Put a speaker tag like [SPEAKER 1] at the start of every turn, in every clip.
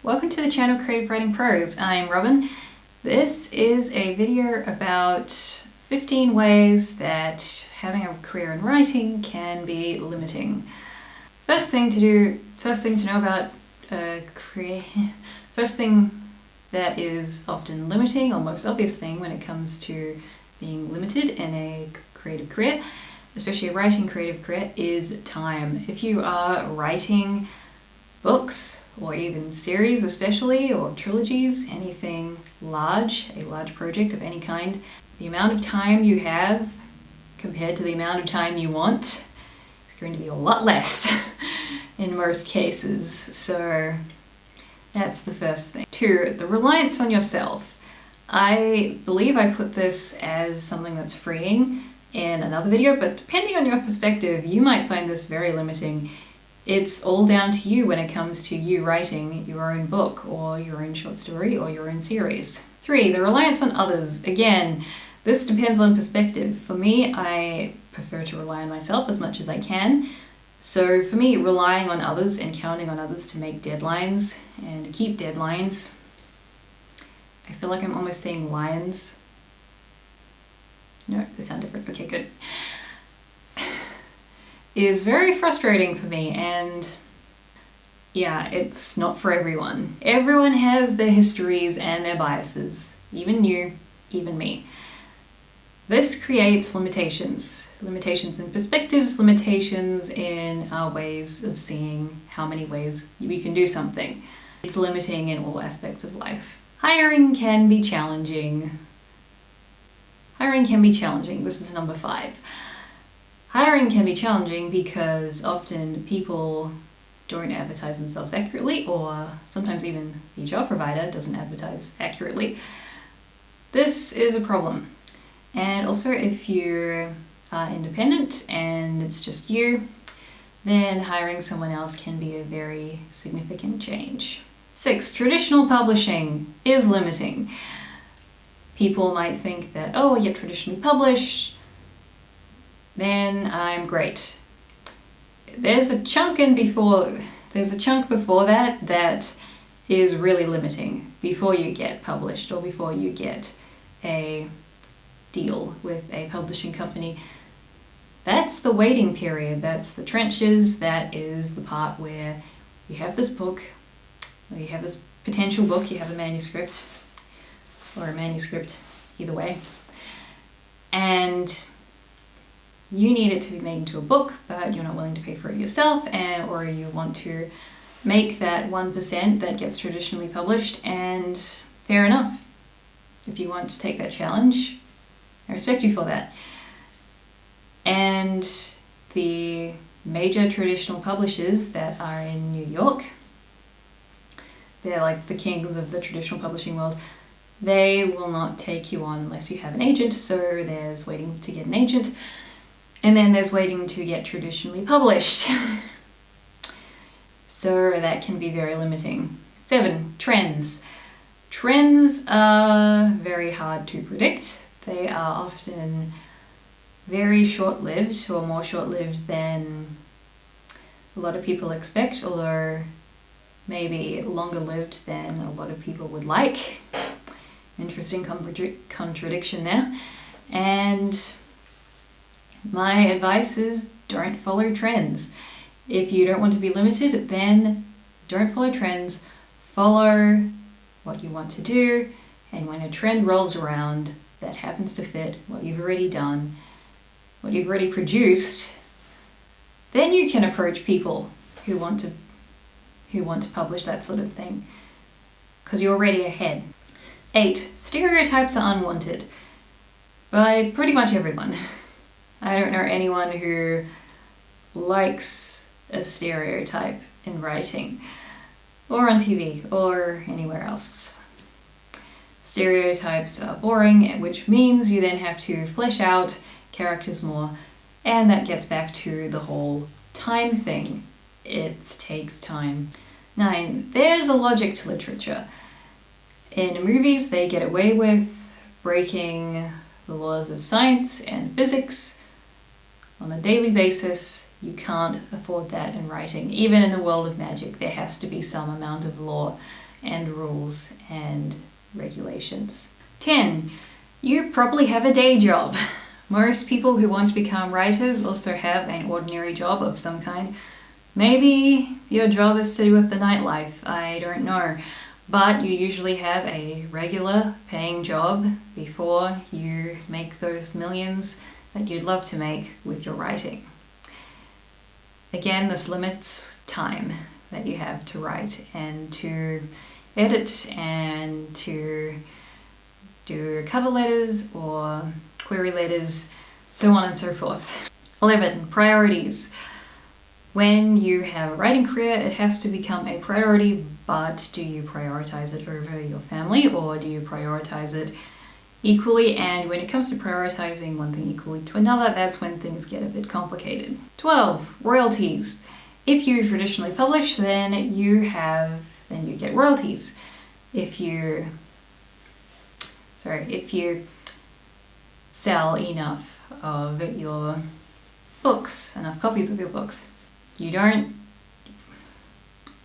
[SPEAKER 1] Welcome to the channel Creative Writing Prose. I'm Robin. This is a video about 15 ways that having a career in writing can be limiting. First thing to know about first thing that is often limiting, or most obvious thing when it comes to being limited in a creative career, especially a writing creative career, is time. If you are writing books, or even series especially, or trilogies, anything large, a large project of any kind, the amount of time you have compared to the amount of time you want is going to be a lot less in most cases. So that's the first thing. 2, the reliance on yourself. I believe I put this as something that's freeing in another video, but depending on your perspective, you might find this very limiting. It's all down to you when it comes to you writing your own book, or your own short story, or your own series. 3, the reliance on others. Again, this depends on perspective. For me, I prefer to rely on myself as much as I can. So for me, relying on others and counting on others to make deadlines and keep deadlines, I feel like I'm almost saying lions. No, they sound different. Okay, good. Is very frustrating for me, and yeah, it's not for everyone. Everyone has their histories and their biases, even you, even me. This creates limitations in perspectives, limitations in our ways of seeing how many ways we can do something. It's limiting in all aspects of life. Hiring can be challenging. This is number 5. Hiring can be challenging because often people don't advertise themselves accurately, or sometimes even the job provider doesn't advertise accurately. This is a problem. And also, if you are independent and it's just you, then hiring someone else can be a very significant change. 6, traditional publishing is limiting. People might think that, oh, I get traditionally published, then I'm great. There's a chunk before that is really limiting before you get published, or before you get a deal with a publishing company. That's the waiting period, that's the trenches, that is the part where you have this book, or you have this potential book, you have a manuscript, either way, and you need it to be made into a book, but you're not willing to pay for it yourself, or you want to make that 1% that gets traditionally published, and fair enough. If you want to take that challenge, I respect you for that. And the major traditional publishers that are in New York, they're like the kings of the traditional publishing world. They will not take you on unless you have an agent, so there's waiting to get an agent. And then there's waiting to get traditionally published. So that can be very limiting. 7, trends. Trends are very hard to predict. They are often very short-lived, or more short-lived than a lot of people expect, although maybe longer-lived than a lot of people would like. Interesting contradiction there. And my advice is, don't follow trends. If you don't want to be limited, then don't follow trends. Follow what you want to do, and when a trend rolls around that happens to fit what you've already done, what you've already produced, then you can approach people who want to publish that sort of thing, because you're already ahead. 8, stereotypes are unwanted by pretty much everyone. I don't know anyone who likes a stereotype in writing, or on TV, or anywhere else. Stereotypes are boring, which means you then have to flesh out characters more, and that gets back to the whole time thing. It takes time. 9, there's a logic to literature. In movies, they get away with breaking the laws of science and physics on a daily basis. You can't afford that in writing. Even in the world of magic, there has to be some amount of law and rules and regulations. 10. You probably have a day job. Most people who want to become writers also have an ordinary job of some kind. Maybe your job is to do with the nightlife, I don't know. But you usually have a regular paying job before you make those millions that you'd love to make with your writing. Again, this limits time that you have to write and to edit and to do cover letters or query letters, so on and so forth. 11. Priorities. When you have a writing career, it has to become a priority, but do you prioritize it over your family or do you prioritize it equally? And when it comes to prioritizing one thing equally to another, that's when things get a bit complicated. 12. Royalties. If you traditionally publish, then you get royalties. If you sell enough of your books, enough copies of your books. I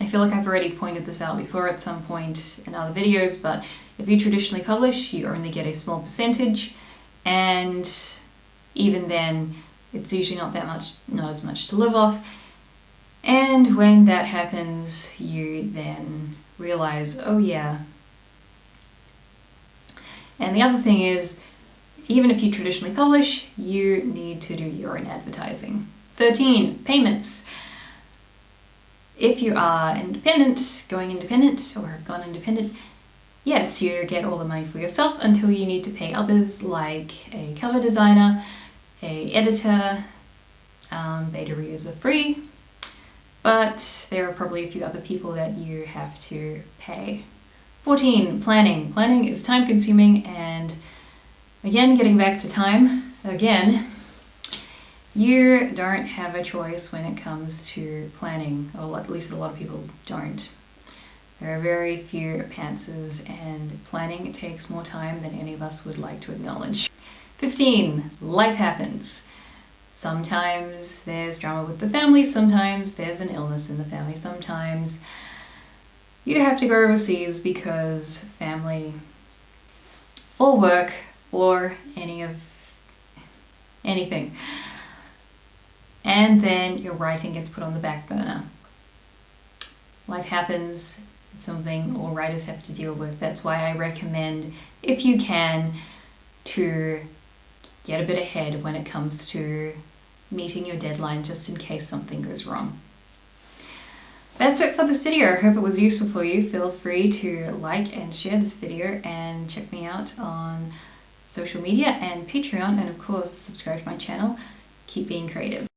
[SPEAKER 1] feel like I've already pointed this out before at some point in other videos, but if you traditionally publish, you only get a small percentage, and even then, it's usually not as much to live off. And when that happens, you then realize, oh yeah. And the other thing is, even if you traditionally publish, you need to do your own advertising. 13. Payments. If you are going independent or have gone independent, yes, you get all the money for yourself until you need to pay others like a cover designer, a editor. Beta readers are free, but there are probably a few other people that you have to pay. 14. Planning. Planning is time consuming, and again, getting back to time, you don't have a choice when it comes to planning, or at least a lot of people don't. There are very few pantsers, and planning takes more time than any of us would like to acknowledge. 15. Life happens. Sometimes there's drama with the family, sometimes there's an illness in the family, sometimes you have to go overseas because family or work or anything. And then your writing gets put on the back burner. Life happens. It's something all writers have to deal with. That's why I recommend, if you can, to get a bit ahead when it comes to meeting your deadline, just in case something goes wrong. That's it for this video. I hope it was useful for you. Feel free to like and share this video and check me out on social media and Patreon, and of course subscribe to my channel. Keep being creative.